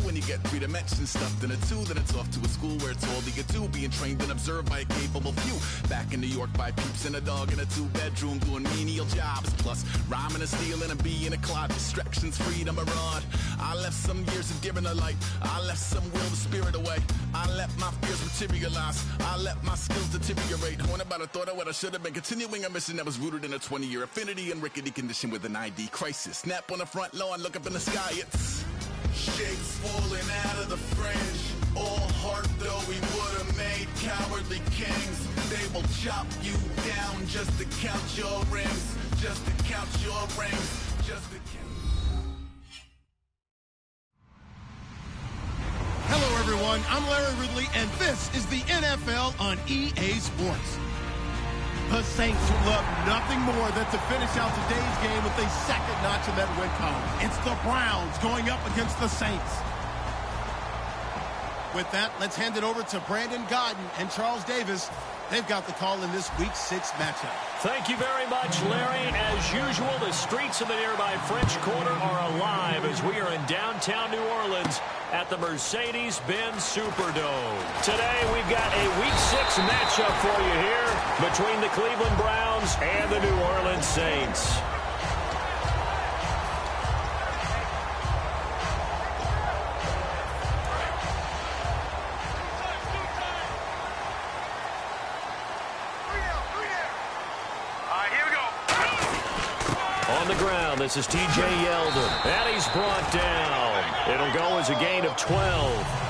when you get three-dimension stuffed in a two, then it's off to a school where it's all you do, being trained and observed by a capable few. Back in New York by peeps and a dog in a two-bedroom doing menial jobs, plus rhyming and stealing and being a clod. Distractions, freedom, a rod. I left some years of giving a light. I left some will, the spirit away. I let my fears materialize. I let my skills deteriorate. When about a thought of what I should have been, continuing a mission that was rooted in a 20-year affinity and rickety condition with an ID crisis. Snap on the front lawn, look up in the sky, it's shapes falling out of the fringe. All heart though we would have made cowardly kings. They will chop you down just to count your rings. Just to count your rings. Just to count. Hello everyone, I'm Larry Ridley and this is the NFL on EA Sports. The Saints love nothing more than to finish out today's game with a second notch in that win column. It's the Browns going up against the Saints. With that, let's hand it over to Brandon Godden and Charles Davis. They've got the call in this Week 6 matchup. Thank you very much, Larry. As usual, the streets of the nearby French Quarter are alive as we are in downtown New Orleans at the Mercedes-Benz Superdome. Today, we've got a Week 6 matchup for you here between the Cleveland Browns and the New Orleans Saints. This is T.J. Yeldon, and he's brought down. It'll go as a gain of 12,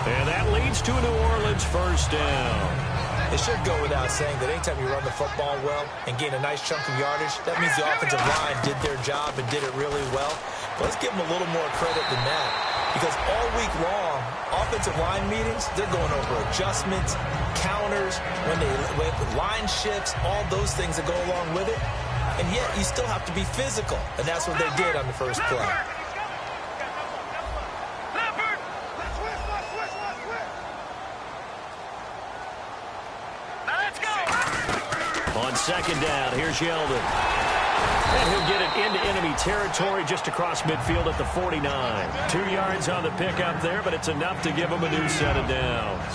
and that leads to a New Orleans first down. It should go without saying that anytime you run the football well and gain a nice chunk of yardage, that means the offensive line did their job and did it really well. But let's give them a little more credit than that, because all week long, offensive line meetings, they're going over adjustments, counters, when line shifts, all those things that go along with it. And yet, you still have to be physical. And that's what they did on the first play. On second down, here's Yeldon. And he'll get it into enemy territory just across midfield at the 49. 2 yards on the pickup there, but it's enough to give him a new set of downs.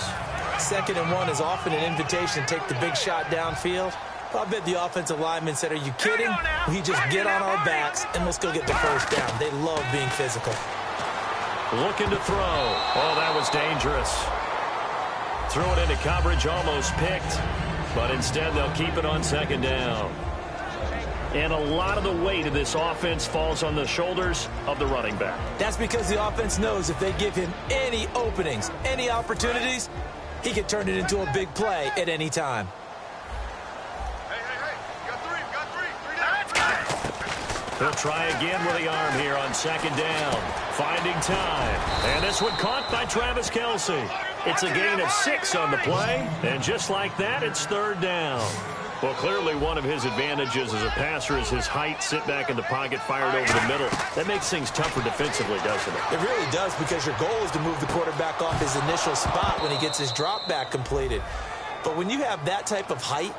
2nd and 1 is often an invitation to take the big shot downfield. I bet the offensive lineman said, are you kidding? We just get on our backs and let's go get the first down. They love being physical. Looking to throw. Oh, that was dangerous. Threw it into coverage, almost picked. But instead, they'll keep it on second down. And a lot of the weight of this offense falls on the shoulders of the running back. That's because the offense knows if they give him any openings, any opportunities, he can turn it into a big play at any time. He'll try again with the arm here on second down. Finding time. And this one caught by Travis Kelce. It's a gain of 6 on the play. And just like that, it's third down. Well, clearly one of his advantages as a passer is his height. Sit back in the pocket, fired over the middle. That makes things tougher defensively, doesn't it? It really does, because your goal is to move the quarterback off his initial spot when he gets his drop back completed. But when you have that type of height,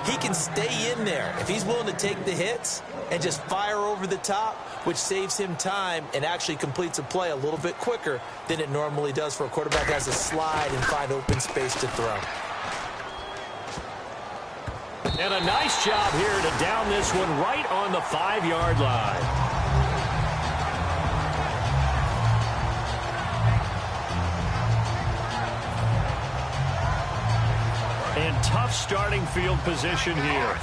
he can stay in there. If he's willing to take the hits and just fire over the top, which saves him time and actually completes a play a little bit quicker than it normally does for a quarterback that has to slide and find open space to throw. And a nice job here to down this one right on the 5-yard line. And tough starting field position here.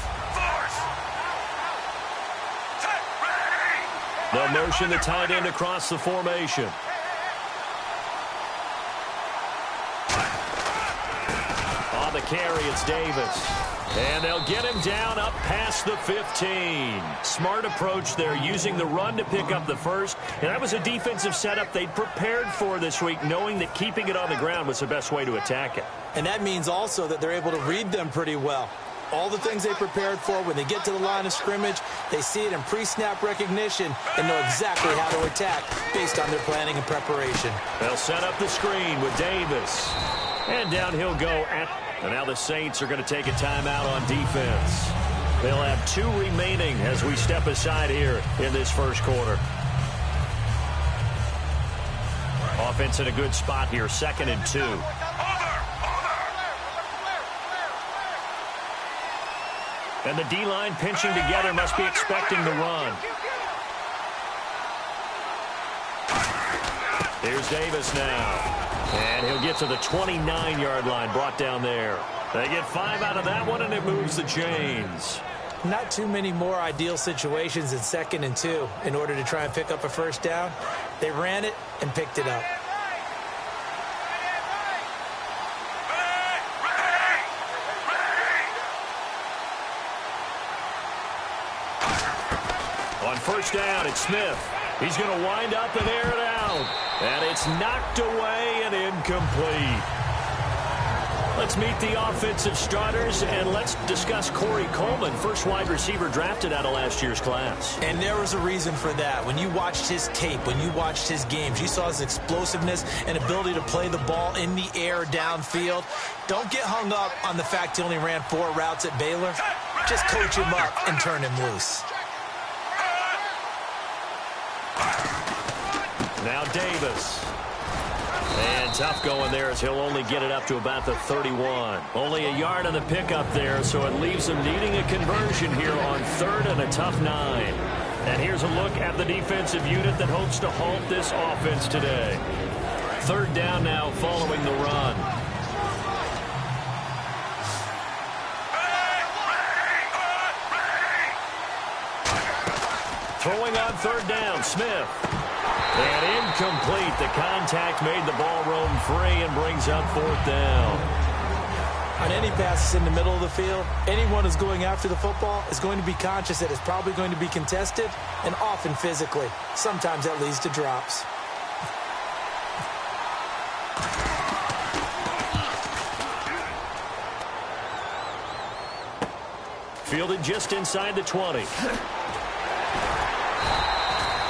They'll motion the tight end across the formation. On the carry, it's Davis. And they'll get him down up past the 15. Smart approach there, using the run to pick up the first. And that was a defensive setup they'd prepared for this week, knowing that keeping it on the ground was the best way to attack it. And that means also that they're able to read them pretty well. All the things they prepared for, when they get to the line of scrimmage, they see it in pre-snap recognition and know exactly how to attack based on their planning and preparation. They'll set up the screen with Davis. And down he'll go. And now the Saints are going to take a timeout on defense. They'll have 2 remaining as we step aside here in this first quarter. Offense in a good spot here, 2nd and 2. And the D-line pinching together, must be expecting the run. Here's Davis now. And he'll get to the 29-yard line, brought down there. They get 5 out of that one, and it moves the chains. Not too many more ideal situations in 2nd and 2 in order to try and pick up a first down. They ran it and picked it up. On first down, it's Smith. He's going to wind up and air it out. And it's knocked away and incomplete. Let's meet the offensive starters, and let's discuss Corey Coleman, first wide receiver drafted out of last year's class. And there was a reason for that. When you watched his tape, when you watched his games, you saw his explosiveness and ability to play the ball in the air downfield. Don't get hung up on the fact he only ran 4 routes at Baylor. Just coach him up and turn him loose. Now Davis. And tough going there as he'll only get it up to about the 31. Only a yard on the pickup there, so it leaves him needing a conversion here on 3rd and a tough 9. And here's a look at the defensive unit that hopes to halt this offense today. 3rd down now following the run. Throwing on 3rd down, Smith. And incomplete. The contact made the ball roam free and brings up 4th down. On any passes in the middle of the field, anyone who's going after the football is going to be conscious that it's probably going to be contested, and often physically. Sometimes that leads to drops. Fielded just inside the 20.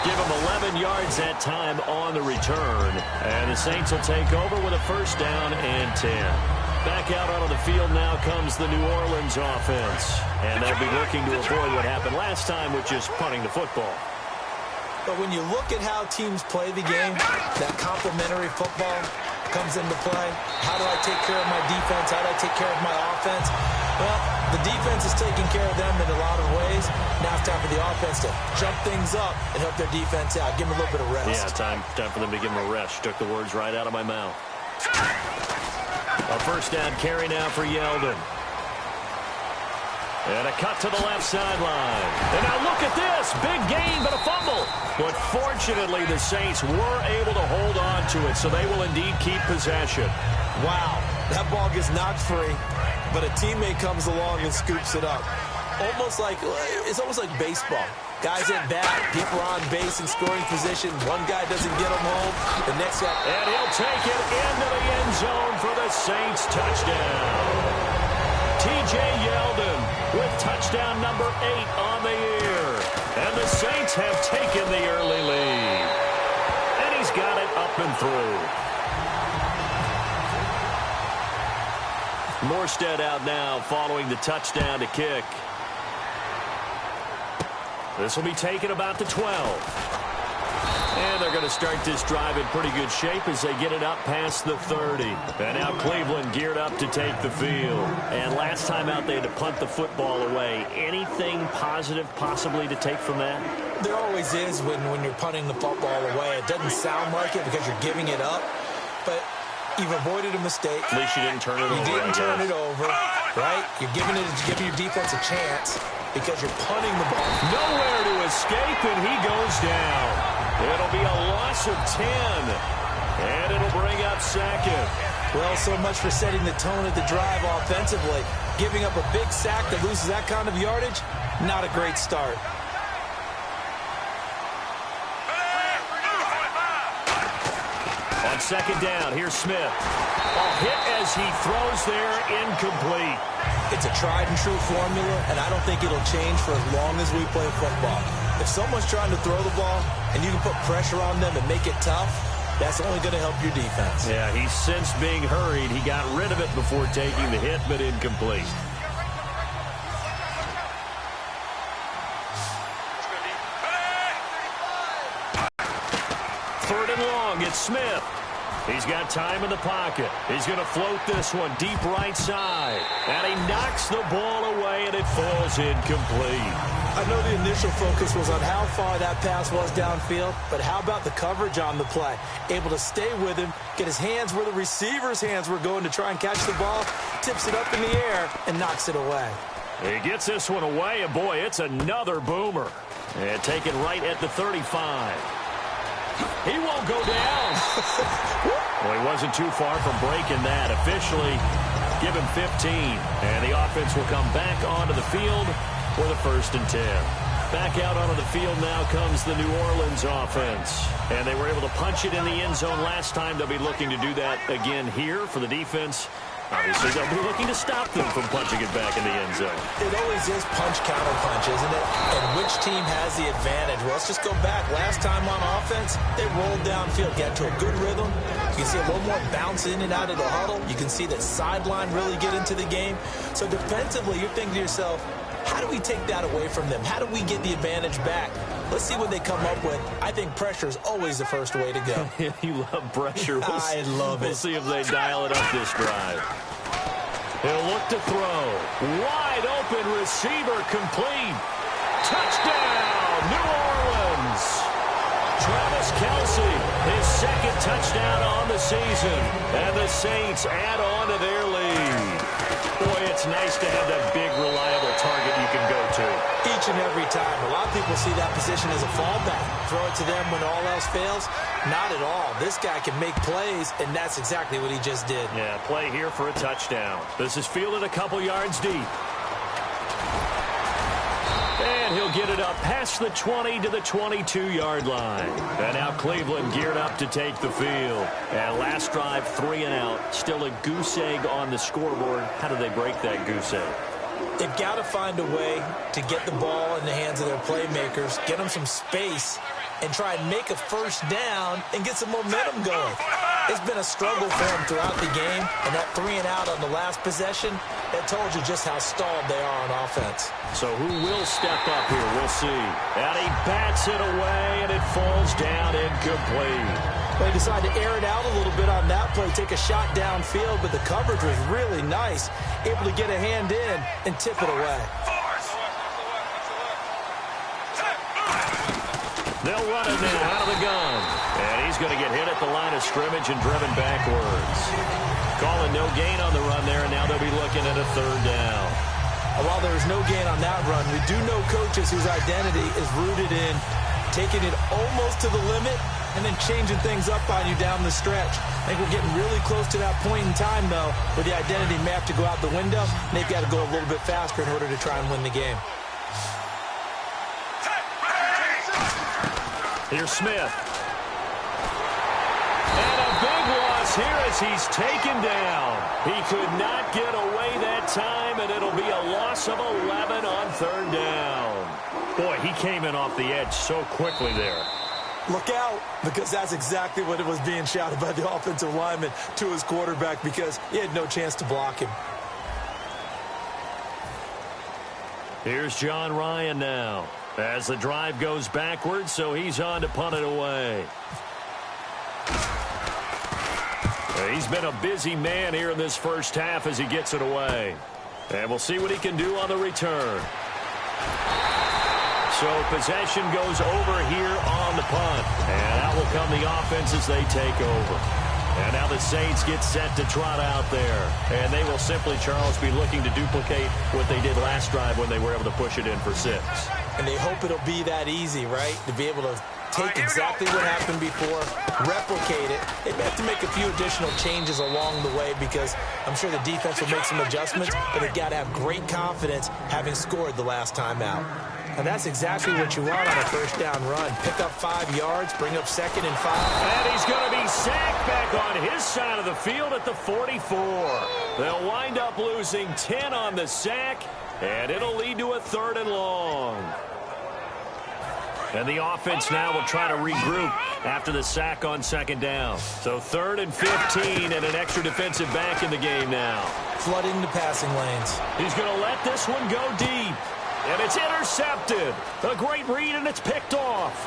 Give him 11 yards that time on the return. And the Saints will take over with a first down and 10. Back out onto the field now comes the New Orleans offense. And they'll be looking to avoid what happened last time, which is punting the football. But when you look at how teams play the game, that complementary football comes into play. How do I take care of my defense? How do I take care of my offense? Well, the defense is taking care of them in a lot of ways. Now it's time for the offense to jump things up and help their defense out. Give them a little bit of rest. Yeah, time for them to give them a rest. Took the words right out of my mouth. A first down carry now for Yeldon. And a cut to the left sideline. And now look at this. Big gain, but a fumble. But fortunately, the Saints were able to hold on to it, so they will indeed keep possession. Wow, that ball gets knocked free, but a teammate comes along and scoops it up. It's almost like baseball. Guys at bat, people are on base in scoring position. One guy doesn't get them home. The next guy... And he'll take it into the end zone for the Saints touchdown. T.J. Yeldon with touchdown number 8 on the year. And the Saints have taken the early lead. And he's got it up and through. Morstead out now following the touchdown to kick. This will be taken about the 12. And they're going to start this drive in pretty good shape as they get it up past the 30. And now Cleveland geared up to take the field. And last time out they had to punt the football away. Anything positive possibly to take from that? There always is when you're punting the football away. It doesn't sound like it because you're giving it up. But you've avoided a mistake. At least you didn't turn it over. You didn't turn it over, right? You're giving your defense a chance because you're punting the ball. Nowhere to escape, and he goes down. It'll be a loss of 10, and it'll bring up 2nd. Well, so much for setting the tone of the drive offensively. Giving up a big sack that loses that kind of yardage, not a great start. On 2nd down, here's Smith. A hit as he throws there, incomplete. It's a tried-and-true formula, and I don't think it'll change for as long as we play football. If someone's trying to throw the ball and you can put pressure on them and make it tough, that's only going to help your defense. Yeah, he sensed being hurried. He got rid of it before taking the hit, but incomplete. Third and long, it's Smith. He's got time in the pocket. He's going to float this one deep right side. And he knocks the ball away, and it falls incomplete. I know the initial focus was on how far that pass was downfield, but how about the coverage on the play? Able to stay with him, get his hands where the receiver's hands were going to try and catch the ball, tips it up in the air, and knocks it away. He gets this one away, and boy, it's another boomer. And taken right at the 35. He won't go down. Well, he wasn't too far from breaking that. Officially, give him 15. And the offense will come back onto the field for the 1st and 10. Back out onto the field now comes the New Orleans offense. And they were able to punch it in the end zone last time. They'll be looking to do that again here for the defense. Obviously, they'll be looking to stop them from punching it back in the end zone. It always is punch-counter-punch, isn't it? And which team has the advantage? Well, let's just go back. Last time on offense, they rolled downfield, got to a good rhythm. You can see a little more bounce in and out of the huddle. You can see that sideline really get into the game. So defensively, you're thinking to yourself, how do we take that away from them? How do we get the advantage back? Let's see what they come up with. I think pressure is always the first way to go. You love pressure. I love it. We'll see if they dial it up this drive. He'll look to throw. Wide open receiver complete. Touchdown, New Orleans. Travis Kelce, his 2nd touchdown on the season. And the Saints add on to their lead. Boy, it's nice to have that big, reliable target you can go to. Each and every time. A lot of people see that position as a fallback. Throw it to them when all else fails. Not at all. This guy can make plays, and that's exactly what he just did. Yeah, play here for a touchdown. This is fielded a couple yards deep. And he'll get it up past the 20 to the 22-yard line. And now Cleveland geared up to take the field. And last drive, 3 and out. Still a goose egg on the scoreboard. How do they break that goose egg? They've got to find a way to get the ball in the hands of their playmakers, get them some space, and try and make a 1st down and get some momentum going. It's been a struggle for them throughout the game, and that 3 and out on the last possession, that told you just how stalled they are on offense. So who will step up here? We'll see. And he bats it away, and it falls down incomplete. They decided to air it out a little bit on that play, take a shot downfield, but the coverage was really nice, able to get a hand in and tip it away. They'll run it now out of the gun. And he's going to get hit at the line of scrimmage and driven backwards. Calling no gain on the run there, and now they'll be looking at a 3rd down. While there was no gain on that run, we do know coaches whose identity is rooted in taking it almost to the limit and then changing things up on you down the stretch. I think we're getting really close to that point in time, though, where the identity may have to go out the window, and they've got to go a little bit faster in order to try and win the game. Here's Smith. And a big loss here as he's taken down. He could not get away that time, and it'll be a loss of 11 on 3rd down. Boy, he came in off the edge so quickly there. Look out, because that's exactly what it was being shouted by the offensive lineman to his quarterback, because he had no chance to block him. Here's John Ryan now as the drive goes backwards, so he's on to punt it away. He's been a busy man here in this 1st half as he gets it away. And we'll see what he can do on the return. So possession goes over here on the punt. And out will come the offense as they take over. And now the Saints get set to trot out there. And they will simply, Charles, be looking to duplicate what they did last drive when they were able to push it in for 6. And they hope it'll be that easy, right? To be able to take exactly what happened before, replicate it. They may have to make a few additional changes along the way because I'm sure the defense will make some adjustments, but they've got to have great confidence having scored the last time out. And that's exactly what you want on a 1st down run. Pick up 5 yards, bring up 2nd and 5. And he's going to be sacked back on his side of the field at the 44. They'll wind up losing 10 on the sack, and it'll lead to a 3rd and long. And the offense now will try to regroup after the sack on 2nd down. So 3rd and 15 and an extra defensive back in the game now. Flooding the passing lanes. He's going to let this one go deep. And it's intercepted. A great read, and it's picked off.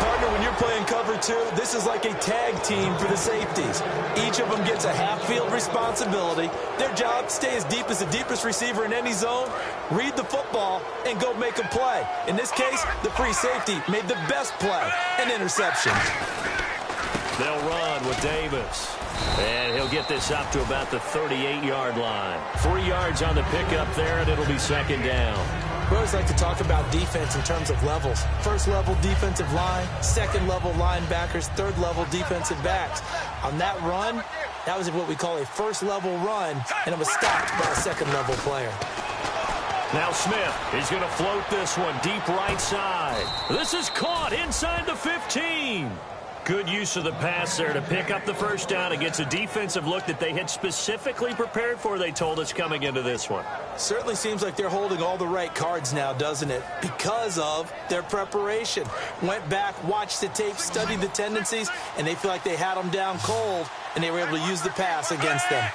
Partner when you're playing cover two, this is like a tag team for the safeties. Each of them gets a half-field responsibility. Their job, stay as deep as the deepest receiver in any zone, read the football, and go make a play. In this case, the free safety made the best play, an interception. They'll run with Davis. And he'll get this up to about the 38-yard line. 3 yards on the pickup there, and it'll be second down. We always like to talk about defense in terms of levels. First-level defensive line, second-level linebackers, third-level defensive backs. On that run, that was what we call a first-level run, and it was stopped by a second-level player. Now Smith, he's going to float this one deep right side. This is caught inside the 15. Good use of the pass there to pick up the first down against a defensive look that they had specifically prepared for, they told us, coming into this one. Certainly seems like they're holding all the right cards now, doesn't it? Because of their preparation. Went back, watched the tape, studied the tendencies, and they feel like they had them down cold, and they were able to use the pass against them.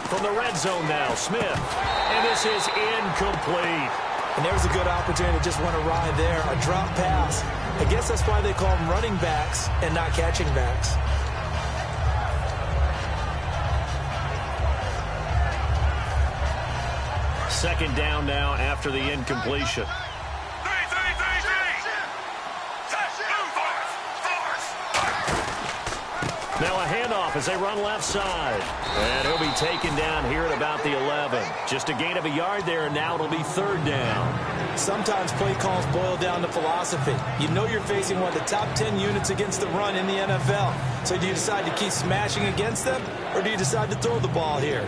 From the red zone now, Smith. And this is incomplete. And there's a good opportunity to just want to ride there, a drop pass. I guess that's why they call them running backs and not catching backs. Second down now after the incompletion. Now a handoff as they run left side. And he'll be taken down here at about the 11. Just a gain of a yard there, and now it'll be third down. Sometimes play calls boil down to philosophy. You know you're facing one of the top 10 units against the run in the NFL. So do you decide to keep smashing against them, or do you decide to throw the ball here?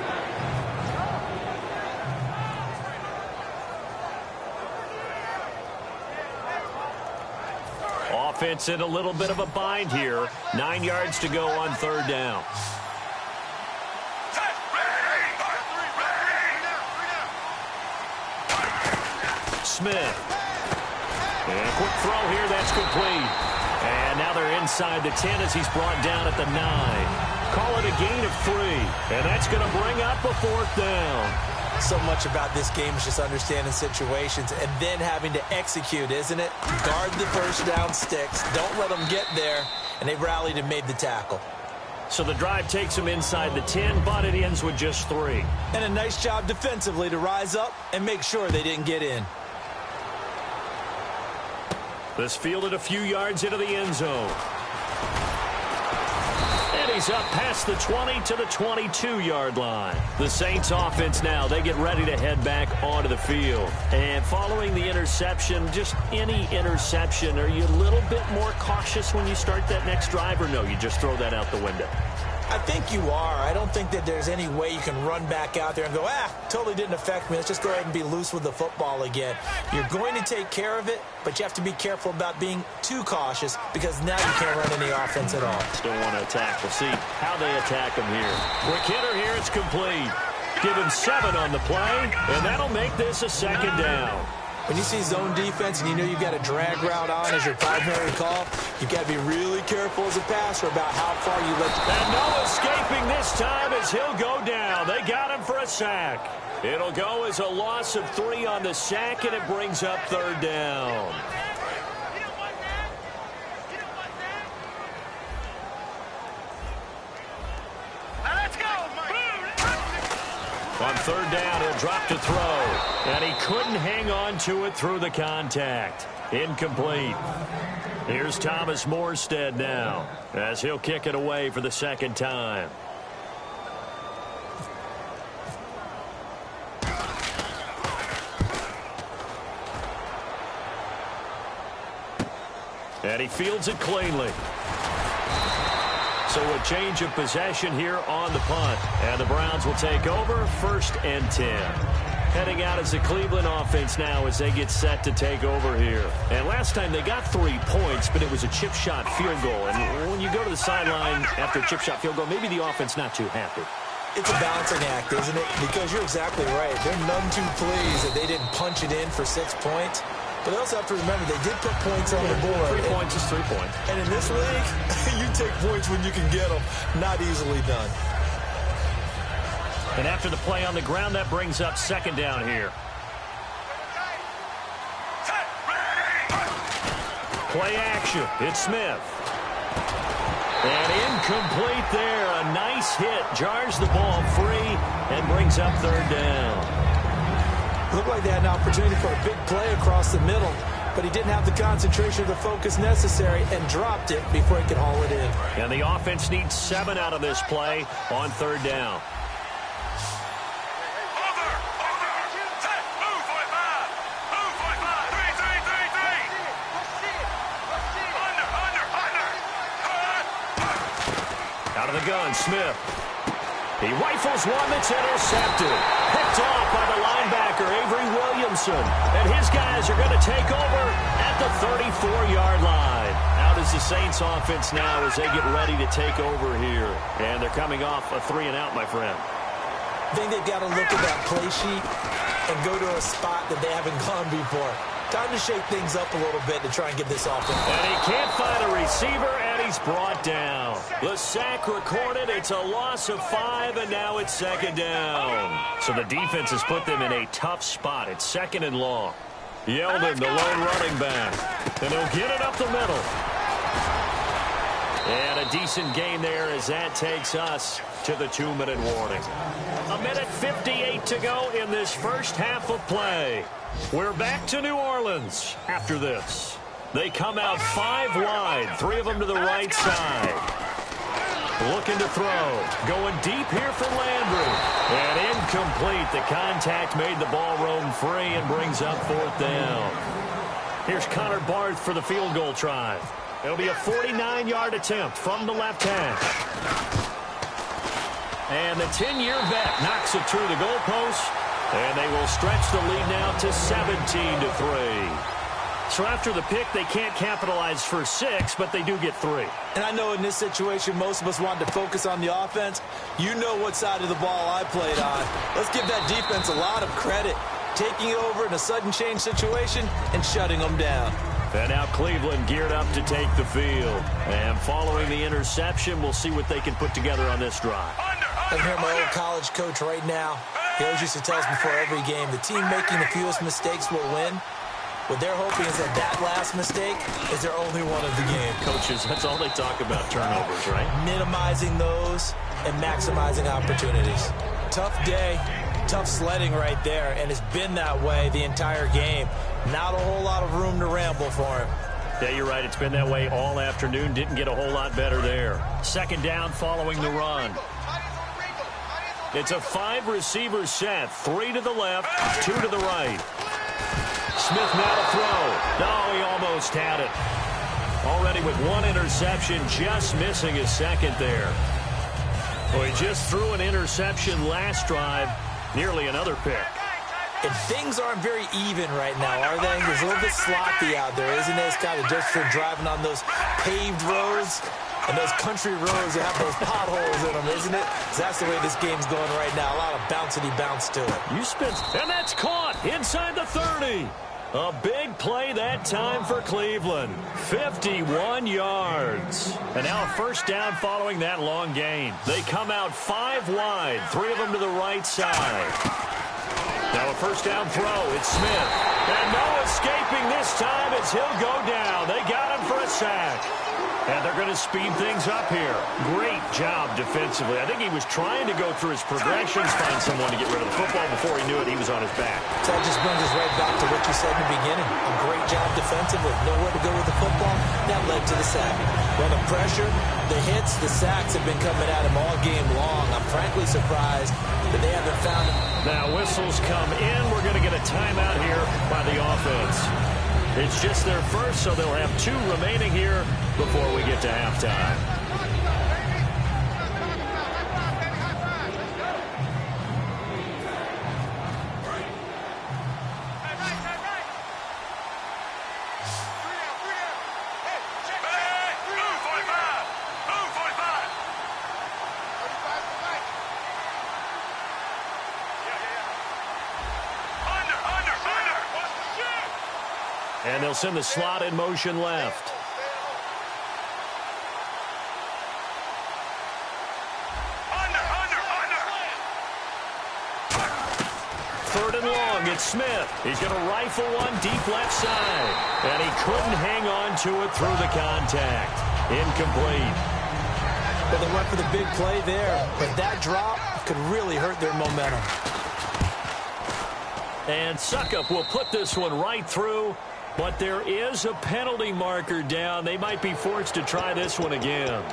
Offense in a little bit of a bind here. 9 yards to go on third down. Smith. And a quick throw here, that's complete. And now they're inside the 10 as he's brought down at the 9. Call it a gain of 3. And that's going to bring up a fourth down. So much about this game is just understanding situations and then having to execute, isn't it? Guard the first down sticks. Don't let them get there. And they rallied and made the tackle. So the drive takes them inside the 10, but it ends with just 3. And a nice job defensively to rise up and make sure they didn't get in. This fielded a few yards into the end zone. And he's up past the 20 to the 22-yard line. The Saints offense now, they get ready to head back onto the field. And following the interception, just any interception, are you a little bit more cautious when you start that next drive, or no, you just throw that out the window? I think you are. I don't think that there's any way you can run back out there and go, totally didn't affect me. Let's just go ahead and be loose with the football again. You're going to take care of it, but you have to be careful about being too cautious because now you can't run any offense at all. Still want to attack. We'll see how they attack him here. Quick hitter here. It's complete. Give him 7 on the play, and that'll make this a second down. When you see zone defense and you know you've got a drag route on as your primary call, you've got to be really careful as a passer about how far you let the... And no escaping this time as he'll go down. They got him for a sack. It'll go as a loss of 3 on the sack, and it brings up third down. On third down, he'll drop to throw. And he couldn't hang on to it through the contact. Incomplete. Here's Thomas Morstead now as he'll kick it away for the second time. And he fields it cleanly. So a change of possession here on the punt. And the Browns will take over 1st and 10. Heading out as the Cleveland offense now as they get set to take over here. And last time they got 3 points, but it was a chip shot field goal. And when you go to the sideline after a chip shot field goal, maybe the offense not too happy. It's a balancing act, isn't it? Because you're exactly right. They're none too pleased that they didn't punch it in for 6 points. But they also have to remember they did put points on the board. 3 points is 3 points. And in this league, you take points when you can get them. Not easily done. And after the play on the ground, that brings up second down here. Play action. It's Smith. And incomplete there. A nice hit. Jars the ball free and brings up third down. Looked like they had an opportunity for a big play across the middle, but he didn't have the concentration or the focus necessary and dropped it before he could haul it in. And the offense needs 7 out of this play on third down. Out of the gun, Smith. He rifles one that's intercepted. Picked off by the linebacker, Avery Williamson. And his guys are going to take over at the 34-yard line. Out is the Saints offense now as they get ready to take over here. And they're coming off a 3-and-out, my friend. I think they've got to look at that play sheet and go to a spot that they haven't gone before. Time to shake things up a little bit to try and get this offense. And he can't find a receiver, and he's brought down. The sack recorded. It's a loss of 5, and now it's second down. So the defense has put them in a tough spot. It's second and long. Yeldon, the lone running back. And he'll get it up the middle. And a decent gain there as that takes us to the 2-minute warning. 1:58 to go in this first half of play. We're back to New Orleans after this. They come out 5 wide, 3 of them to the right side. Looking to throw. Going deep here for Landry. And incomplete. The contact made the ball roam free and brings up fourth down. Here's Connor Barth for the field goal try. It'll be a 49-yard attempt from the left hash. And the 10-year vet knocks it through the goalpost. And they will stretch the lead now to 17-3. So after the pick, they can't capitalize for 6, but they do get 3. And I know in this situation, most of us wanted to focus on the offense. You know what side of the ball I played on. Let's give that defense a lot of credit. Taking over in a sudden change situation and shutting them down. And now Cleveland geared up to take the field. And following the interception, we'll see what they can put together on this drive. I hear my old college coach right now. He always used to tell us before every game, the team making the fewest mistakes will win. What they're hoping is that last mistake is their only one of the game. Coaches, that's all they talk about, turnovers, right? Minimizing those and maximizing opportunities. Tough day, tough sledding right there, and it's been that way the entire game. Not a whole lot of room to ramble for him. Yeah, you're right. It's been that way all afternoon. Didn't get a whole lot better there. Second down following the run. It's a 5-receiver set. 3 to the left, 2 to the right. Smith now to throw. No, he almost had it. Already with 1 interception, just missing his second there. Well, he just threw an interception last drive. Nearly another pick. And things aren't very even right now, are they? There's a little bit sloppy out there, isn't it? It's kind of just for driving on those paved roads and those country roads that have those potholes in them, isn't it? So that's the way this game's going right now. A lot of bouncy bounce to it. And that's caught inside the 30. A big play that time for Cleveland. 51 yards. And now a first down following that long gain. They come out 5 wide, 3 of them to the right side. Now a first down throw. It's Smith. And no escaping this time as he'll go down. They got him for a sack. And they're going to speed things up here. Great job defensively. I think he was trying to go through his progressions, find someone to get rid of the football. Before he knew it, he was on his back. So that just brings us right back to what you said in the beginning. A great job defensively. Nowhere to go with the football. That led to the sack. Well, the pressure, the hits, the sacks have been coming at him all game long. I'm frankly surprised that they haven't found him. Now whistles come in. We're going to get a timeout here by the offense. It's just their first, so they'll have 2 remaining here before we get to halftime. And they'll send the slot in motion left. 3rd and long. It's Smith. He's going to rifle one deep left side. And he couldn't hang on to it through the contact. Incomplete. Well, they went for the big play there, but that drop could really hurt their momentum. And Suckup will put this one right through, but there is a penalty marker down. They might be forced to try this one again.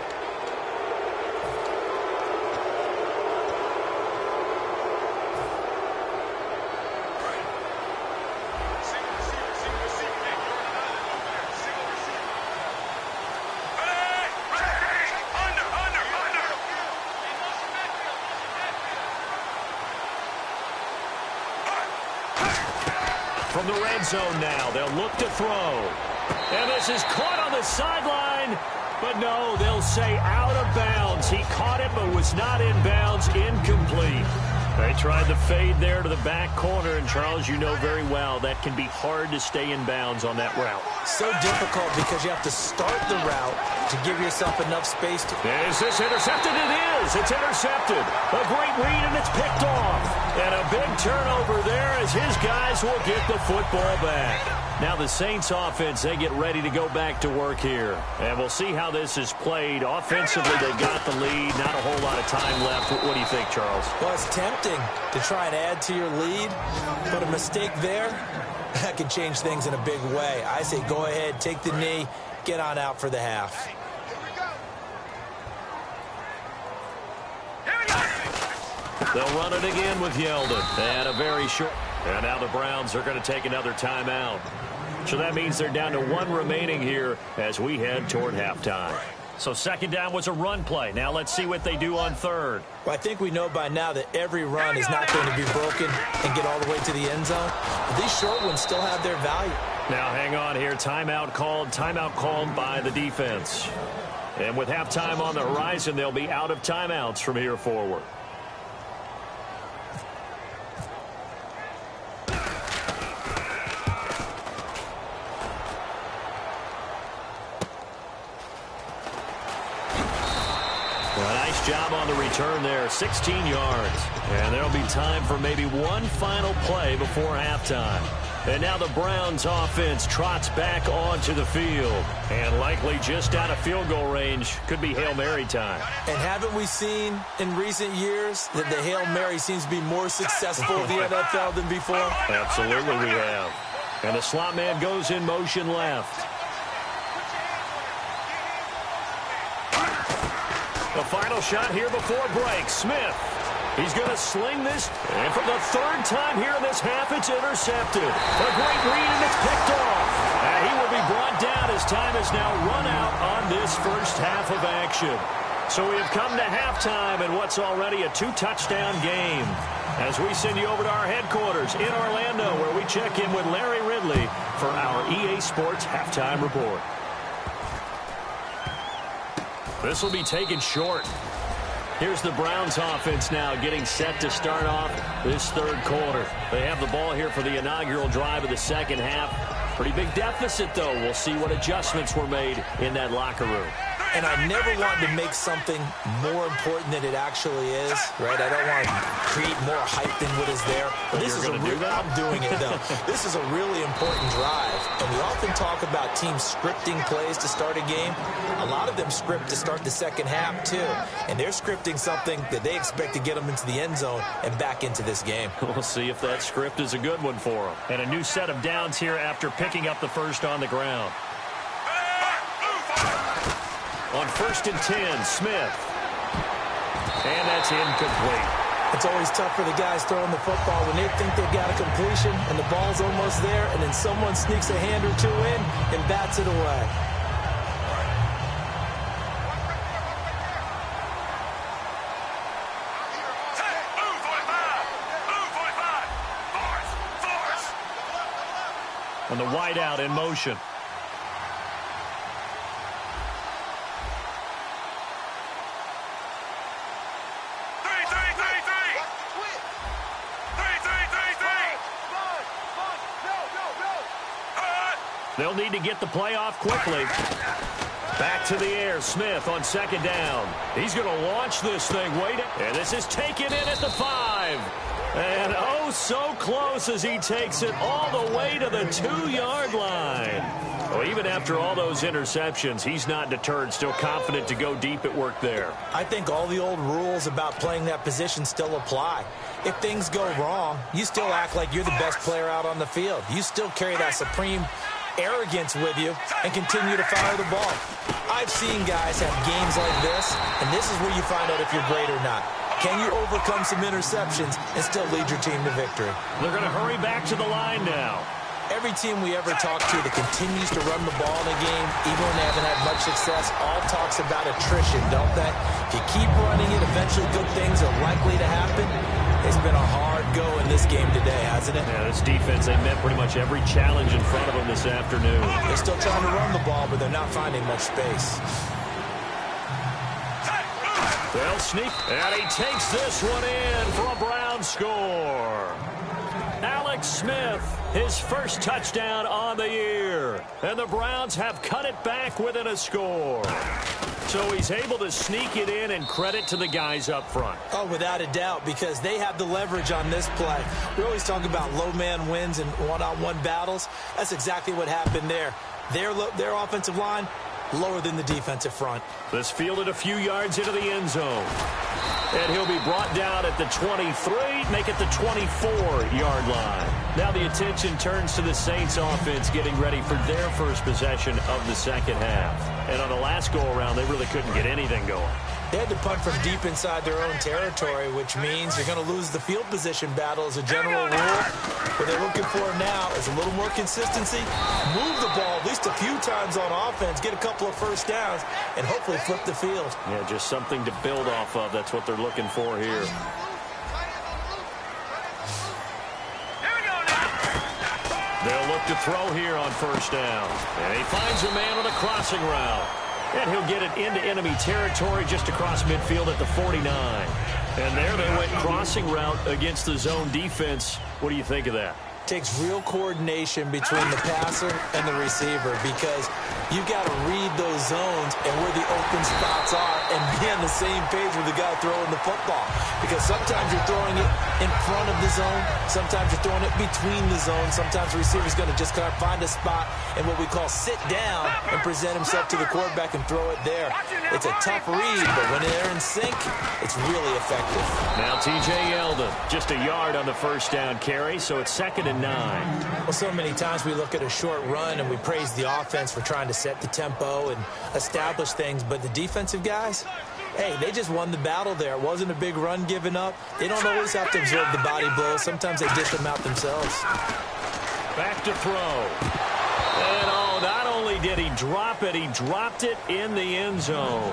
From the red zone now, they'll look to throw. And this is caught on the sideline. But no, they'll say out of bounds. He caught it but was not in bounds. Incomplete. They tried the fade there to the back corner. And, Charles, you know very well that can be hard to stay in bounds on that route. So difficult because you have to start the route to give yourself enough space to... Is this intercepted? It is. It's intercepted. A great read, and it's picked off. And a big turnover there as his guys will get the football back. Now the Saints offense, they get ready to go back to work here. And we'll see how this is played. Offensively, they got the lead. Not a whole lot of time left. What do you think, Charles? Well, it's tempting to try and add to your lead, but a mistake there, that can change things in a big way. I say go ahead, take the knee, get on out for the half. They'll run it again with Yeldon. And a very short. And now the Browns are going to take another timeout. So that means they're down to 1 remaining here as we head toward halftime. So 2nd down was a run play. Now let's see what they do on 3rd. Well, I think we know by now that every run is not going to be broken and get all the way to the end zone. But these short ones still have their value. Now hang on here. Timeout called by the defense. And with halftime on the horizon, they'll be out of timeouts from here forward. Job on the return there, 16 yards. And there'll be time for maybe one final play before halftime. And now the Browns offense trots back onto the field. And likely just out of field goal range. Could be Hail Mary time. And haven't we seen in recent years that the Hail Mary seems to be more successful in the NFL than before? Absolutely we have. And the slot man goes in motion left. The final shot here before break. Smith. He's going to sling this. And for the 3rd time here in this half, it's intercepted. A great read, and it's picked off. And he will be brought down as time is now run out on this first half of action. So we have come to halftime in what's already a 2-touchdown game. As we send you over to our headquarters in Orlando, where we check in with Larry Ridley for our EA Sports Halftime Report. This will be taken short. Here's the Browns offense now getting set to start off this 3rd quarter. They have the ball here for the inaugural drive of the 2nd half. Pretty big deficit, though. We'll see what adjustments were made in that locker room. And I never want to make something more important than it actually is, right? I don't want to create more hype than what is there. But this is I'm doing it, though. This is a really important drive. And we often talk about teams scripting plays to start a game. A lot of them script to start the 2nd half, too. And they're scripting something that they expect to get them into the end zone and back into this game. We'll see if that script is a good one for them. And a new set of downs here after picking up the first on the ground. On 1st and 10, Smith. And that's incomplete. It's always tough for the guys throwing the football when they think they've got a completion and the ball's almost there, and then someone sneaks a hand or two in and bats it away. And the wideout in motion. They'll need to get the play off quickly. Back to the air. Smith on 2nd down. He's going to launch this thing. And this is taken in at the 5. And oh, so close as he takes it all the way to the 2-yard line. Well, even after all those interceptions, he's not deterred, still confident to go deep at work there. I think all the old rules about playing that position still apply. If things go wrong, you still act like you're the best player out on the field. You still carry that supreme arrogance with you and continue to fire the ball. I've seen guys have games like this, and this is where you find out if you're great or not. Can you overcome some interceptions and still lead your team to victory? They're going to hurry back to the line now. Every team we ever talk to that continues to run the ball in a game, even when they haven't had much success, all talks about attrition, don't they? If you keep running it, eventually good things are likely to happen. It's been a hard go in this game today, hasn't it? Yeah, this defense, they met pretty much every challenge in front of them this afternoon. They're still trying to run the ball, but they're not finding much space. They'll sneak, and he takes this one in for a Brown score. Alex Smith, his first touchdown on the year. And the Browns have cut it back within a score. So he's able to sneak it in, and credit to the guys up front. Oh, without a doubt, because they have the leverage on this play. We always talk about low man wins and one-on-one battles. That's exactly what happened there. Their offensive line, lower than the defensive front. This fielded a few yards into the end zone. And he'll be brought down at the 23, make it the 24-yard line. Now the attention turns to the Saints offense getting ready for their first possession of the second half. And on the last go-around, they really couldn't get anything going. They had to punt from deep inside their own territory, which means you're going to lose the field position battle as a general rule. What they're looking for now is a little more consistency, move the ball at least a few times on offense, get a couple of first downs, and hopefully flip the field. Yeah, just something to build off of. That's what they're looking for here. They'll look to throw here on first down. And he finds a man on a crossing route. And he'll get it into enemy territory just across midfield at the 49. And there they went crossing route against the zone defense. What do you think of that? Takes real coordination between the passer and the receiver, because you've got to read those zones and where the open spots are and be on the same page with the guy throwing the football. Because sometimes you're throwing it in front of the zone, sometimes you're throwing it between the zones, sometimes the receiver's going to just kind of find a spot and what we call sit down and present himself to the quarterback and throw it there. It's a tough read, but when they're in sync, it's really effective. Now T.J. Yeldon, just a yard on the first down carry, so it's 2nd and 9. Well, so many times we look at a short run and we praise the offense for trying to set the tempo and establish things, but the defensive guys, hey, they just won the battle there. It wasn't a big run given up. They don't always have to absorb the body blows. Sometimes they dish them out themselves. Back to throw. And oh, not only did he drop it, he dropped it in the end zone.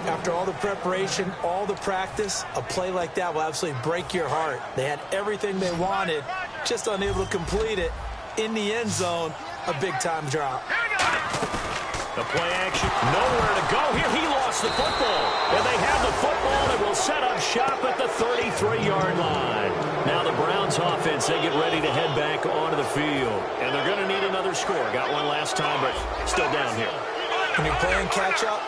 After all the preparation, all the practice, a play like that will absolutely break your heart. They had everything they wanted, just unable to complete it. In the end zone, a big-time drop. The play action, nowhere to go. Here he lost the football. And they have the football and will set up shop at the 33-yard line. Now the Browns offense, they get ready to head back onto the field. And they're going to need another score. Got one last time, but still down here. When you're playing catch-up,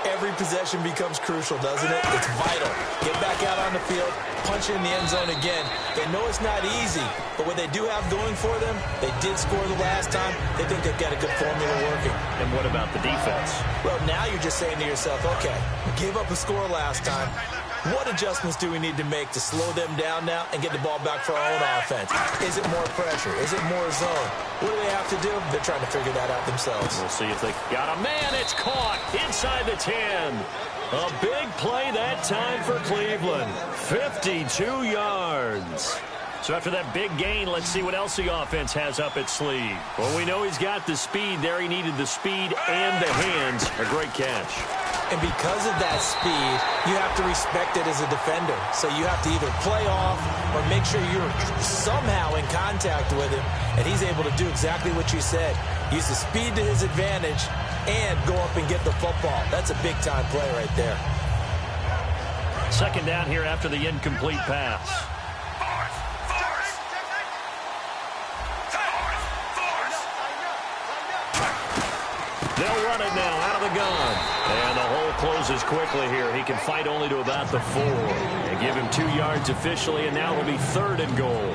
every possession becomes crucial, doesn't it? It's vital. Get back out on the field, punch in the end zone again. They know it's not easy, but what they do have going for them, they did score the last time. They think they've got a good formula working. And what about the defense? Well, now you're just saying to yourself, okay, we gave up a score last time. What adjustments do we need to make to slow them down now and get the ball back for our own offense? Is it more pressure? Is it more zone? What do they have to do? They're trying to figure that out themselves. We'll see if they got a man. It's caught inside the 10. A big play that time for Cleveland. 52 yards. So after that big gain, let's see what else the offense has up its sleeve. Well, we know he's got the speed there. He needed the speed and the hands. A great catch. And because of that speed, you have to respect it as a defender. So you have to either play off or make sure you're somehow in contact with him. And he's able to do exactly what you said. Use the speed to his advantage and go up and get the football. That's a big-time play right there. 2nd down here after the incomplete pass. They'll run it now out of the gun. And the hole closes closes quickly here. He can fight only to about the 4. And give him 2 yards officially, and now it'll be 3rd and goal.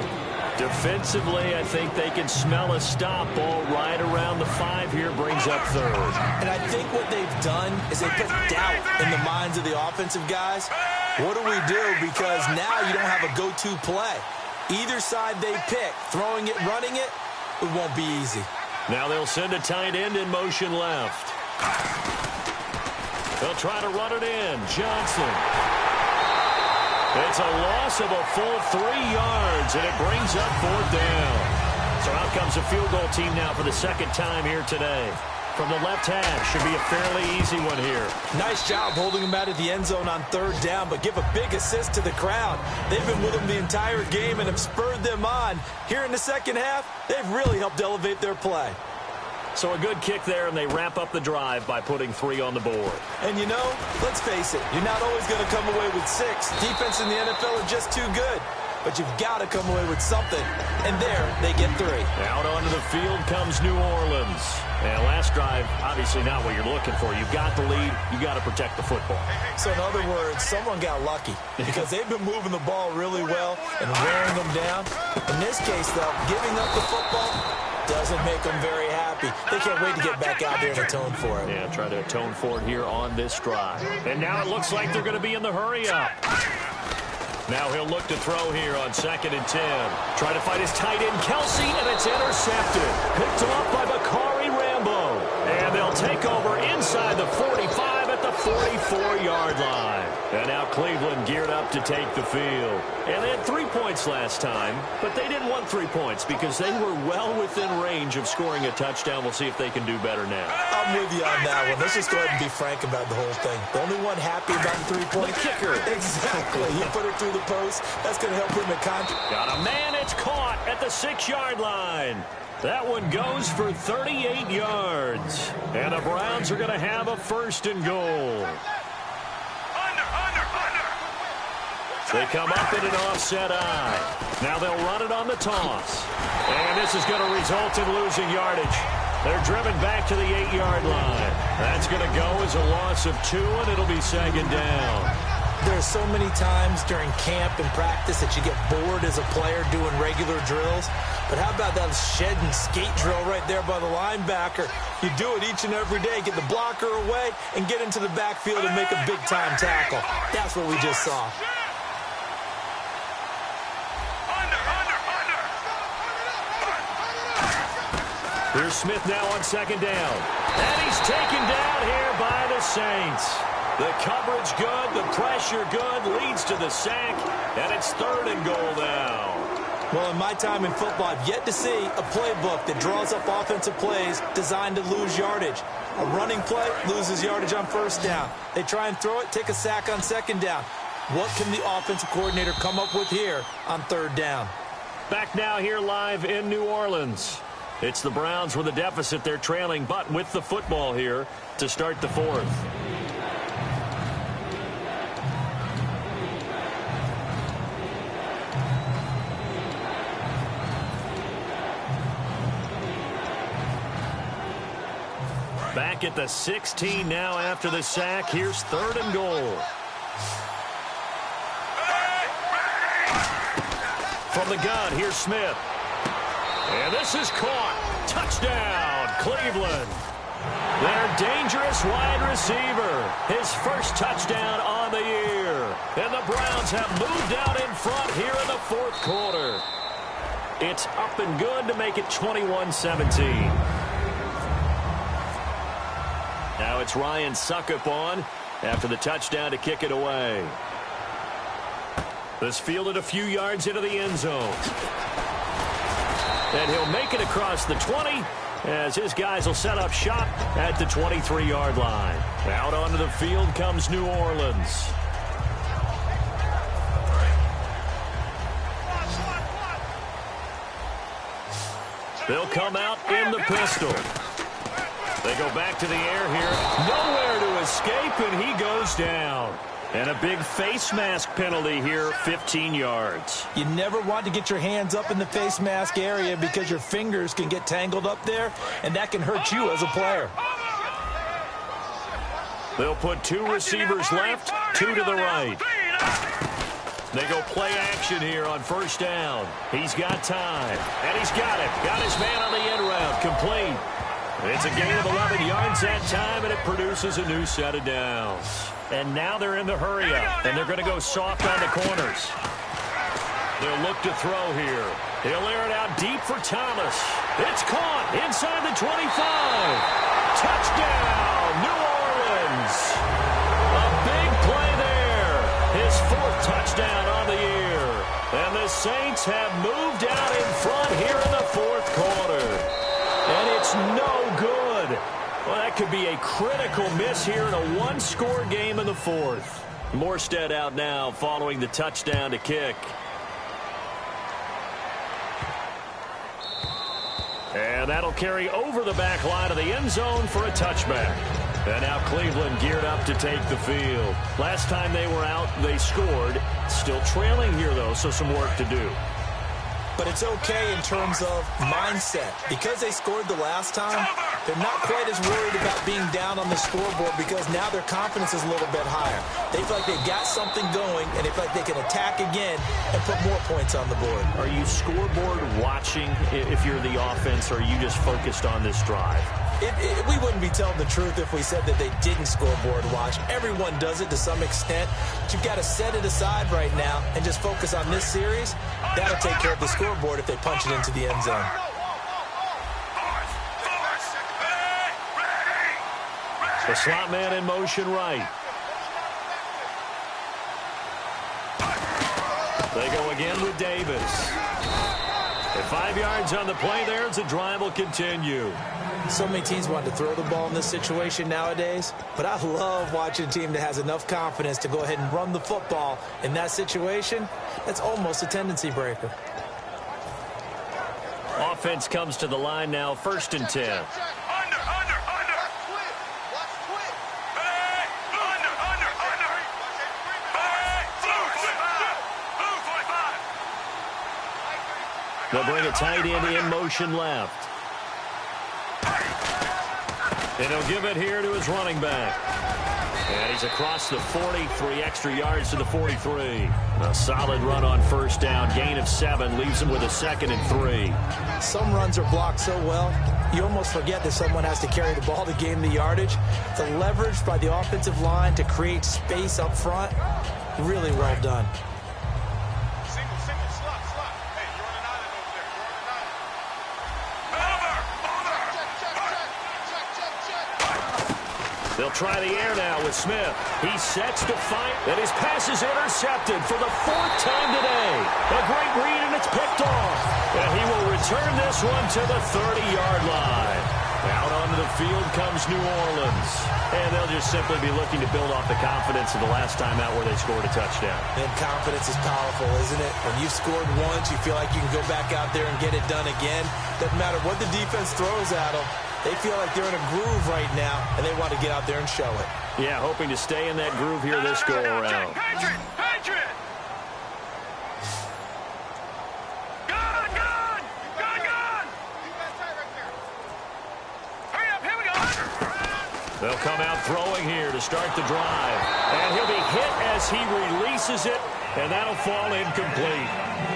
Defensively, I think they can smell a stop. Ball right around the 5 here, brings up 3rd. And I think what they've done is they put doubt in the minds of the offensive guys. What do we do? Because now you don't have a go-to play. Either side they pick, throwing it, running it, it won't be easy. Now they'll send a tight end in motion left. They'll try to run it in. Johnson. It's a loss of a full 3 yards, and it brings up 4th down. So out comes a field goal team now for the 2nd time here today. From the left hash, should be a fairly easy one here. Nice job holding him out of the end zone on 3rd down, but give a big assist to the crowd. They've been with him the entire game and have spurred them on. Here in the 2nd half, they've really helped elevate their play. So a good kick there, and they wrap up the drive by putting 3 on the board. And you know, let's face it, you're not always going to come away with 6. Defense in the NFL are just too good. But you've got to come away with something. And there, they get 3. Out onto the field comes New Orleans. And last drive, obviously not what you're looking for. You've got the lead. You've got to protect the football. So in other words, someone got lucky. Because they've been moving the ball really well and wearing them down. In this case, though, giving up the football doesn't make them very happy. They can't wait to get back out there and atone for it. Yeah, try to atone for it here on this drive. And now it looks like they're going to be in the hurry-up. Now he'll look to throw here on 2nd and 10. Try to fight his tight end, Kelsey, and it's intercepted. Picked off by Bakari Rambo. And they'll take over inside the 45 at the 44-yard line. And now Cleveland geared up to take the field. And they had 3 points last time, but they didn't want 3 points because they were well within range of scoring a touchdown. We'll see if they can do better now. I'm with you on that one. Let's just go ahead and be frank about the whole thing. The only one happy about the 3 points. The kicker. Exactly. He put it through the post. That's going to help him in contract. Got a man. It's caught at the 6-yard line. That one goes for 38 yards. And the Browns are going to have a 1st and goal. They come up in an offset eye. Now they'll run it on the toss. And this is going to result in losing yardage. They're driven back to the 8-yard line. That's going to go as a loss of 2, and it'll be 2nd down. There are so many times during camp and practice that you get bored as a player doing regular drills. But how about that shed and skate drill right there by the linebacker? You do it each and every day. Get the blocker away and get into the backfield and make a big-time tackle. That's what we just saw. Here's Smith now on 2nd down. And he's taken down here by the Saints. The coverage good, the pressure good, leads to the sack, and it's 3rd and goal now. Well, in my time in football, I've yet to see a playbook that draws up offensive plays designed to lose yardage. A running play loses yardage on 1st down. They try and throw it, take a sack on 2nd down. What can the offensive coordinator come up with here on 3rd down? Back now here live in New Orleans. It's the Browns with a deficit. They're trailing, but with the football here to start the 4th. Back at the 16 now after the sack. Here's 3rd and goal. From the gun, here's Smith. And this is caught. Touchdown, Cleveland. Their dangerous wide receiver. His 1st touchdown on the year. And the Browns have moved out in front here in the 4th quarter. It's up and good to make it 21-17. Now it's Ryan Succop on after the touchdown to kick it away. This fielded a few yards into the end zone. And he'll make it across the 20 as his guys will set up shop at the 23-yard line. Out onto the field comes New Orleans. They'll come out in the pistol. They go back to the air here. Nowhere to escape, and he goes down. And a big face mask penalty here, 15 yards. You never want to get your hands up in the face mask area because your fingers can get tangled up there, and that can hurt you as a player. They'll put 2 receivers left, 2 to the right. They go play action here on first down. He's got time, and he's got it. Got his man on the end route, complete. It's a gain of 11 yards that time, and it produces a new set of downs. And now they're in the hurry-up, and they're going to go soft on the corners. They'll look to throw here. He'll air it out deep for Thomas. It's caught inside the 25. Touchdown, New Orleans. A big play there. His 4th touchdown on the year. And the Saints have moved out in front here in the 4th quarter. And it's no good. Well, that could be a critical miss here in a 1-score game in the 4th. Morstead out now following the touchdown to kick. And that'll carry over the back line of the end zone for a touchback. And now Cleveland geared up to take the field. Last time they were out, they scored. Still trailing here, though, so some work to do. But it's okay in terms of mindset. Because they scored the last time, they're not quite as worried about being down on the scoreboard because now their confidence is a little bit higher. They feel like they've got something going, and they feel like they can attack again and put more points on the board. Are you scoreboard watching if you're the offense, or are you just focused on this drive? We wouldn't be telling the truth if we said that they didn't scoreboard watch. Everyone does it to some extent. But you've got to set it aside right now and just focus on this series. That'll take care of the scoreboard if they punch it into the end zone. The slot man in motion right. They go again with Davis. And 5 yards on the play there as the drive will continue. So many teams want to throw the ball in this situation nowadays, but I love watching a team that has enough confidence to go ahead and run the football in that situation. That's almost a tendency breaker. Offense comes to the line now, 1st and 10. They'll bring a tight end in motion left. And he'll give it here to his running back. And he's across the 40, 3 extra yards to the 43. A solid run on first down. Gain of 7 leaves him with a 2nd and 3. Some runs are blocked so well, you almost forget that someone has to carry the ball to gain the yardage. The leverage by the offensive line to create space up front, really well done. They'll try the air now with Smith. He sets to fight, and his pass is intercepted for the 4th time today. A great read, and it's picked off. And he will return this one to the 30-yard line. Out onto the field comes New Orleans. And they'll just simply be looking to build off the confidence of the last time out where they scored a touchdown. And confidence is powerful, isn't it? When you've scored once, you feel like you can go back out there and get it done again. Doesn't matter what the defense throws at them. They feel like they're in a groove right now, and they want to get out there and show it. Yeah, hoping to stay in that groove here this go-around. Patriot! Gun! Hurry up, here we go! They'll come out throwing here to start the drive. And he'll be hit as he releases it, and that'll fall incomplete.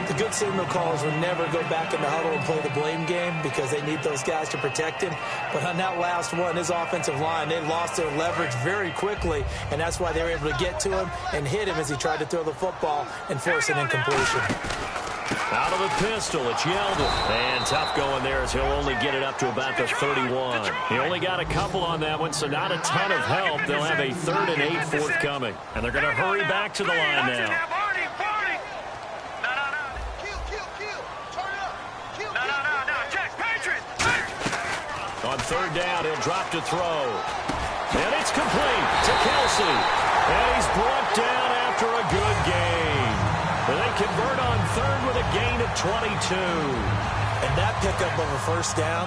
The good signal callers would never go back in the huddle and play the blame game because they need those guys to protect him. But on that last one, his offensive line, they lost their leverage very quickly, and that's why they were able to get to him and hit him as he tried to throw the football and force an incompletion. Out of the pistol, it's Yeldon. And tough going there as he'll only get it up to about the 31. He only got a couple on that one, so not a ton of help. They'll have a 3rd and 8 forthcoming. And they're going to hurry back to the line now. On 3rd down, he'll drop to throw. And it's complete to Kelsey. And he's brought down after a good game. And they convert on 3rd with a gain of 22. And that pickup of a 1st down,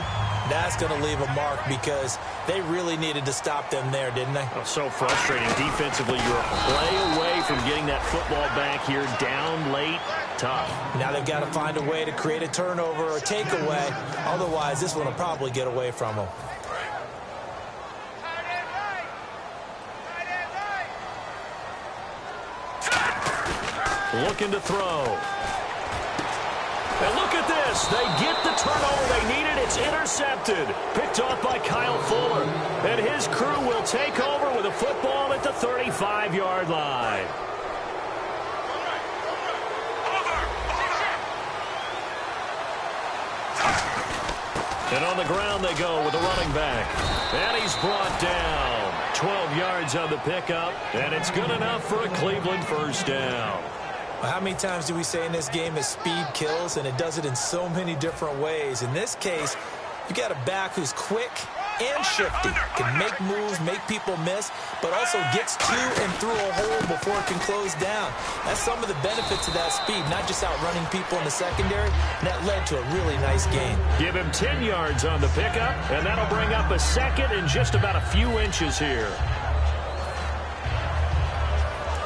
that's going to leave a mark because they really needed to stop them there, didn't they? Oh, so frustrating. Defensively, you're a play away from getting that football back here down late. Tough. Now they've got to find a way to create a turnover or takeaway. Otherwise, this one will probably get away from them. looking to throw. And look at this. They get the turnover they needed. It's intercepted. Picked off by Kyle Fuller. And his crew will take over with a football at the 35-yard line. And on the ground they go with a running back. And he's brought down. 12 yards on the pickup. And it's good enough for a Cleveland first down. How many times do we say in this game that speed kills, and it does it in so many different ways? In this case, you got a back who's quick and shifty, can make moves, make people miss, but also gets to and through a hole before it can close down. That's some of the benefits of that speed, not just outrunning people in the secondary, and that led to a really nice game. Give him 10 yards on the pickup, and that'll bring up a second and just about a few inches here.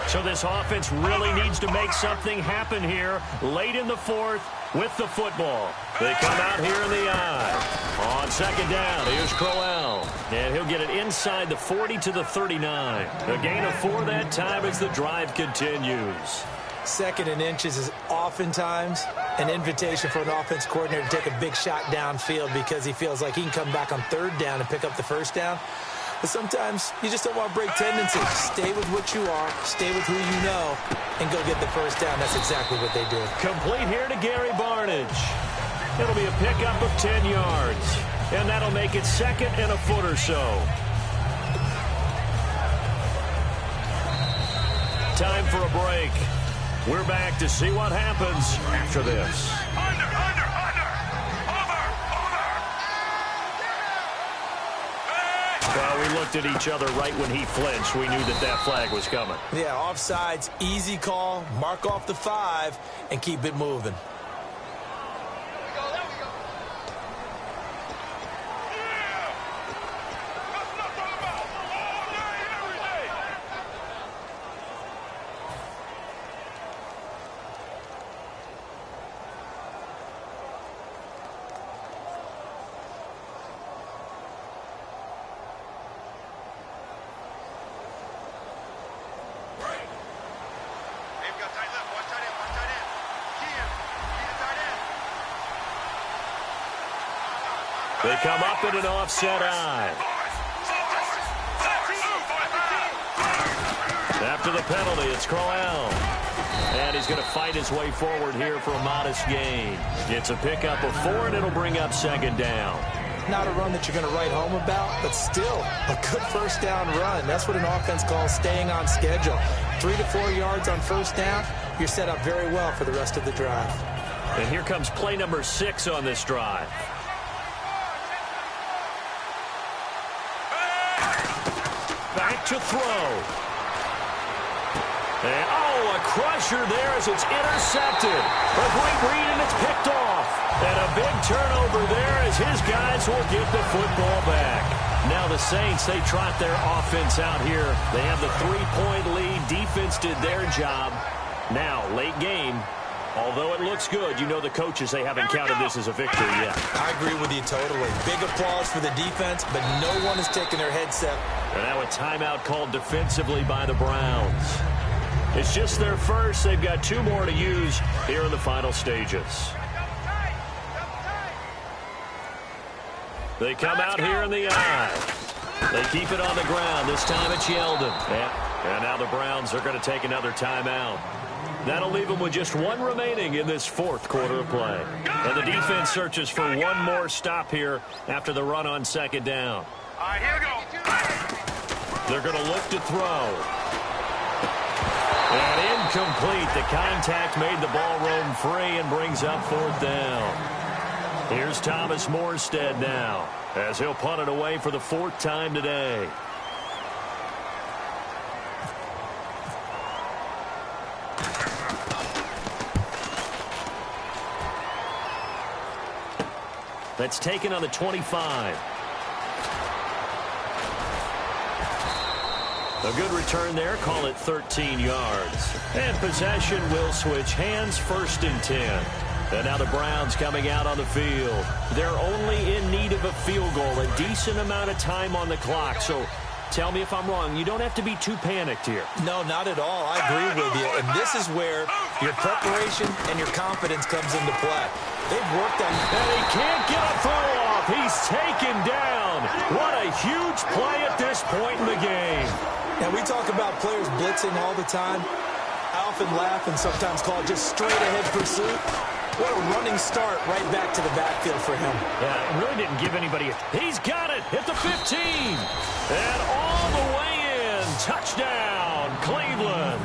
So this offense really needs to make something happen here late in the fourth with the football. They come out here in the eye. On second down, here's Crowell. And he'll get it inside the 40 to the 39. A gain of 4 that time as the drive continues. Second and inches is oftentimes an invitation for an offense coordinator to take a big shot downfield because he feels like he can come back on third down and pick up the first down. But sometimes you just don't want to break tendencies. Stay with what you are, stay with who you know, and go get the first down. That's exactly what they did. Complete here to Gary Barnidge. It'll be a pickup of 10 yards. And that'll make it second and a foot or so. Time for a break. We're back to see what happens after this. Well, we looked at each other right when he flinched. We knew that that flag was coming. Yeah, offsides, easy call, mark off the 5, and keep it moving. They come up in an offset eye. After the penalty, it's Crowell. And he's going to fight his way forward here for a modest gain. It's a pickup of 4, and it'll bring up second down. Not a run that you're going to write home about, but still a good first down run. That's what an offense calls staying on schedule. 3 to 4 yards on first down, you're set up very well for the rest of the drive. And here comes play number 6 on this drive. Back to throw. And, a crusher there as it's intercepted. A great read, and it's picked off. And a big turnover there as his guys will get the football back. Now the Saints, they trot their offense out here. They have the 3-point lead. Defense did their job. Now, late game. Although it looks good, you know the coaches, they haven't counted this as a victory yet. I agree with you totally. Big applause for the defense, but no one is taking their headset. And now a timeout called defensively by the Browns. It's just their first. They've got 2 more to use here in the final stages. They come out here in the eye. They keep it on the ground. This time it's Yeldon. And now the Browns are going to take another timeout. That'll leave them with just 1 remaining in this 4th quarter of play. And the defense searches for 1 more stop here after the run on second down. All right, here we go. They're going to look to throw. And incomplete. The contact made the ball roam free and brings up 4th down. Here's Thomas Morstead now as he'll punt it away for the 4th time today. That's taken on the 25. A good return there. Call it 13 yards. And possession will switch hands, 1st and 10. And now the Browns coming out on the field. They're only in need of a field goal, a decent amount of time on the clock. So tell me if I'm wrong, you don't have to be too panicked here. No, not at all. I agree with you. And this is where your preparation and your confidence comes into play. They've worked on... And he can't get a throw off. He's taken down. What a huge play at this point in the game. Now, we talk about players blitzing all the time. I often laugh and sometimes call it just straight-ahead pursuit. What a running start right back to the backfield for him. Yeah, it really didn't give anybody... He's got it at the 15. And all the way in. Touchdown, Cleveland.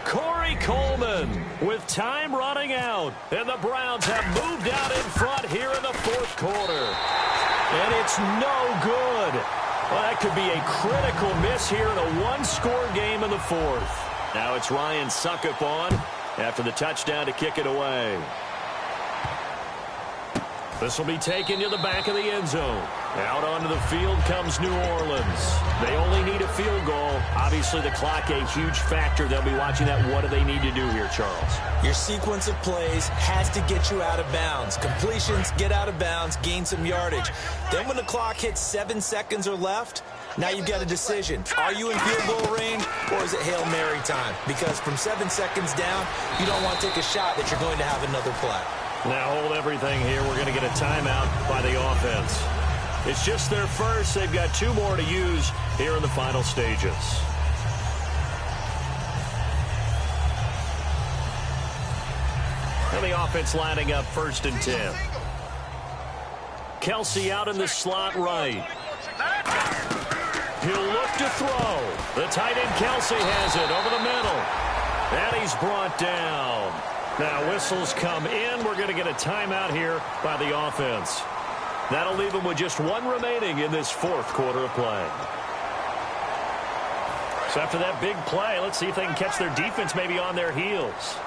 Corey Coleman with time running out. And the Browns have moved out in front here in the fourth quarter. And it's no good. Well, that could be a critical miss here in a one-score game in the fourth. Now it's Ryan Succop on after the touchdown to kick it away. This will be taken to the back of the end zone. Out onto the field comes New Orleans. They only need a field goal. Obviously, the clock a huge factor. They'll be watching that. What do they need to do here, Charles? Your sequence of plays has to get you out of bounds. Completions, get out of bounds, gain some yardage. Then when the clock hits 7 seconds or left, now you've got a decision. Are you in field goal range, or is it Hail Mary time? Because from 7 seconds down, you don't want to take a shot that you're going to have another play. Now hold everything here. We're going to get a timeout by the offense. It's just their first. They've got 2 more to use here in the final stages. And the offense lining up 1st and 10. Kelsey out in the slot right. He'll look to throw. The tight end Kelsey has it over the middle. And he's brought down. Now whistles come in. We're going to get a timeout here by the offense. That'll leave them with just 1 remaining in this fourth quarter of play. So after that big play, let's see if they can catch their defense maybe on their heels.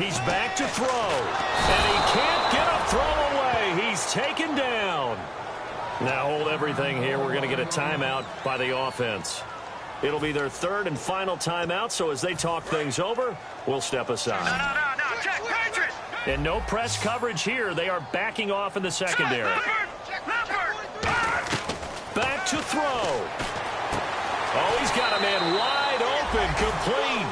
He's back to throw. And he can't get a throw away. He's taken down. Now hold everything here. We're going to get a timeout by the offense. It'll be their 3rd and final timeout, so as they talk things over, we'll step aside. No, check, Patriot! And no press coverage here. They are backing off in the secondary. Back to throw. Oh, he's got a man wide open, complete.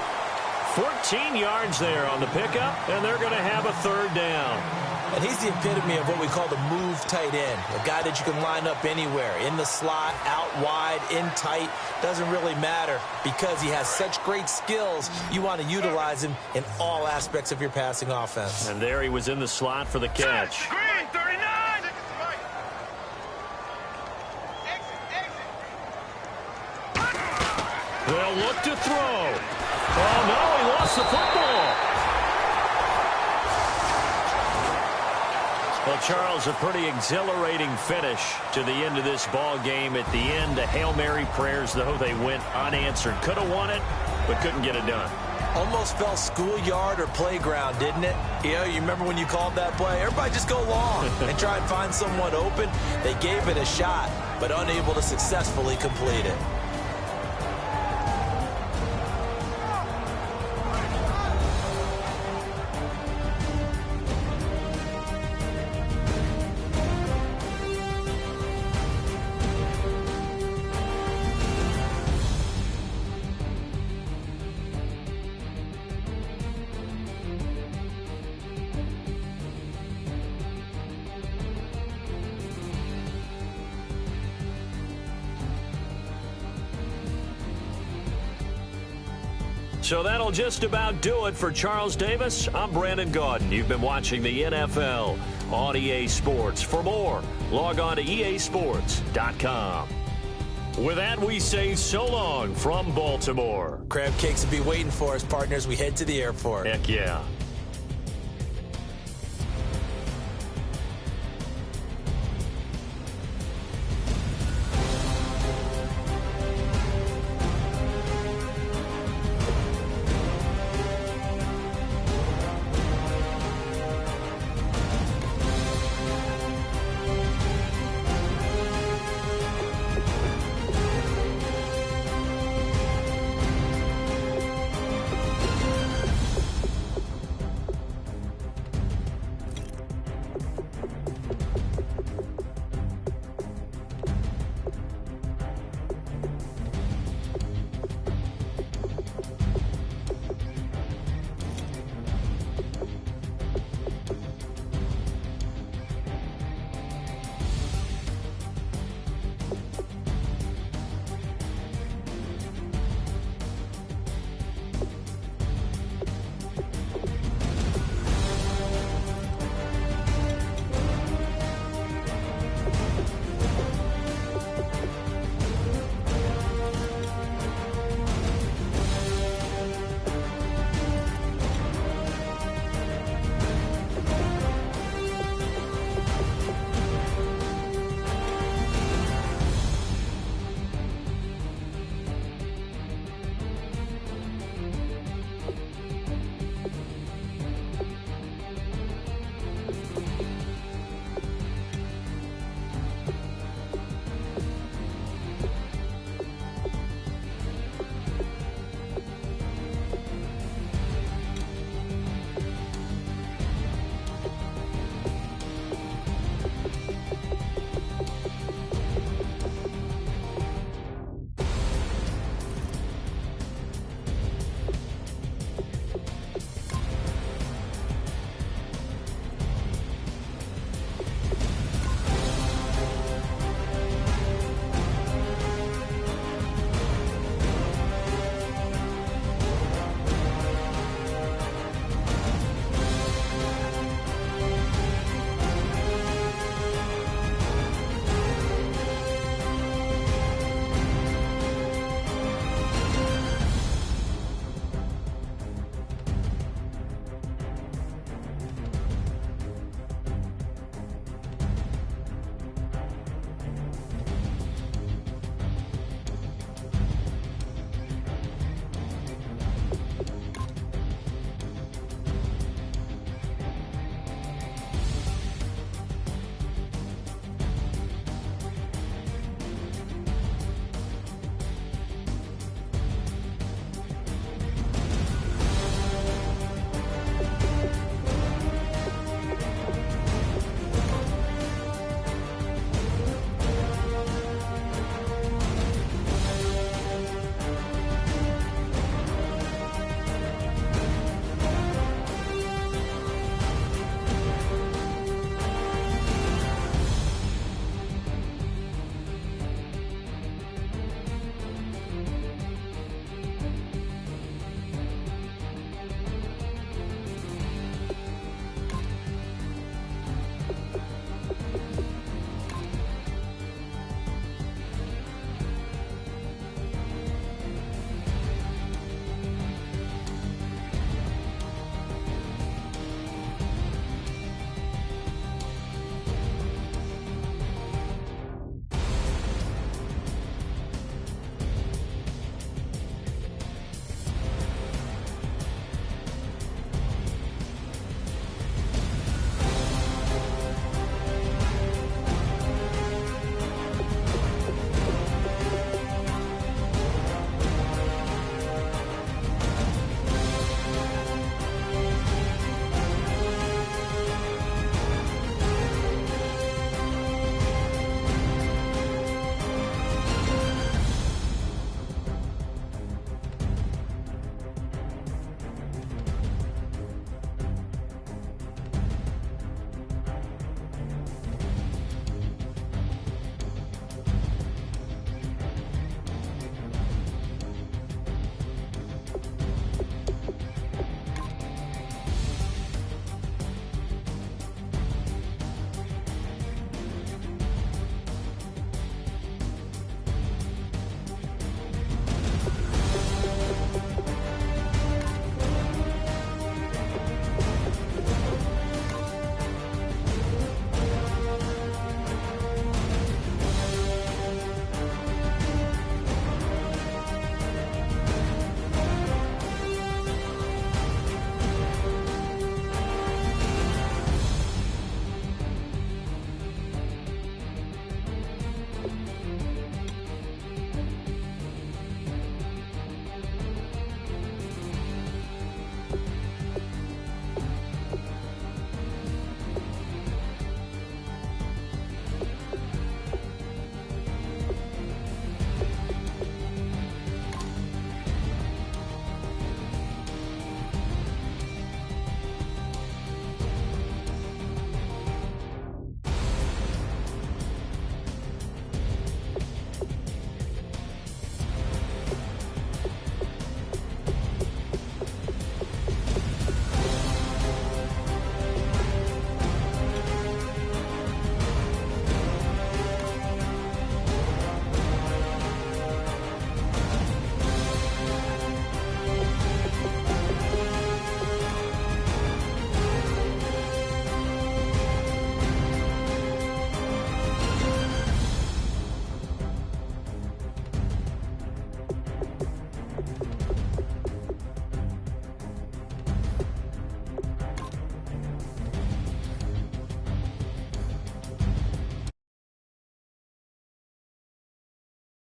14 yards there on the pickup, and they're going to have a 3rd down. And he's the epitome of what we call the move tight end. A guy that you can line up anywhere. In the slot, out wide, in tight. Doesn't really matter because he has such great skills. You want to utilize him in all aspects of your passing offense. And there he was in the slot for the catch. Green, 39! They'll look to throw. Oh, no, he lost the football. Well, Charles, a pretty exhilarating finish to the end of this ball game. At the end, the Hail Mary prayers, though, they went unanswered. Could have won it, but couldn't get it done. Almost felt schoolyard or playground, didn't it? You know, you remember when you called that play? Everybody just go long and try and find someone open. They gave it a shot, but unable to successfully complete it. So that'll just about do it for Charles Davis. I'm Brandon Gaudin. You've been watching the NFL on EA Sports. For more, log on to easports.com. With that, we say so long from Baltimore. Crab cakes will be waiting for us, partners. We head to the airport. Heck yeah.